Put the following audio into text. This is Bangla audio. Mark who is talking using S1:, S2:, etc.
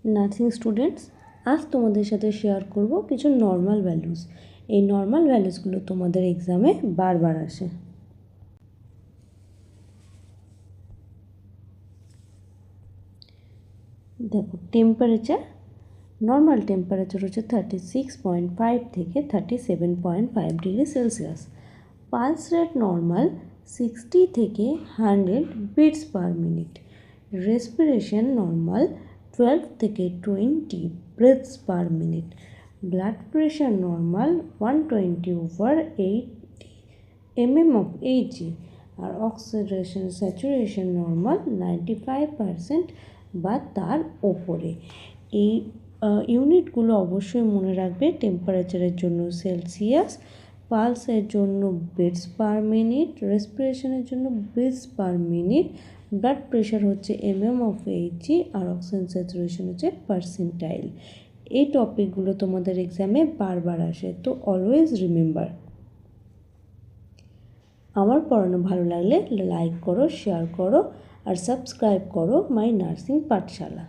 S1: নার্সিং স্টুডেন্টস, আজ তোমাদের সাথে শেয়ার করব কিছু নর্মাল ভ্যালুস। এই নর্মাল ভ্যালুসগুলো তোমাদের এক্সামে বারবার আসে। দেখো, টেম্পারেচার, নর্মাল টেম্পারেচার হচ্ছে 36.5 থেকে 37.5 degree Celsius. Pulse rate normal 60 থেকে 100 beats per minute. Respiration normal 12 থেকে 20 breaths per minute. Blood pressure normal 120/80 mm of Hg। আর অক্সিডেশন স্যাচুরেশন নর্মাল 95% বা তার ওপরে। এই ইউনিটগুলো অবশ্যই মনে রাখবে। টেম্পারেচারের জন্য সেলসিয়াস, পালসের জন্য বিটস পার মিনিট, রেসপিরেশনের জন্য beats per minute, blood pressure হচ্ছে mm of Hg, আর অক্সিজেন স্যাচুরেশন হচ্ছে পার্সেন্টাইল। এই টপিকগুলো তোমাদের এক্সামে বারবার আসে, তো অলওয়েজ রিমেম্বার। আমার পড়ানো ভালো লাগলে লাইক করো, শেয়ার করো আর সাবস্ক্রাইব করো মাই নার্সিং পাঠশালা।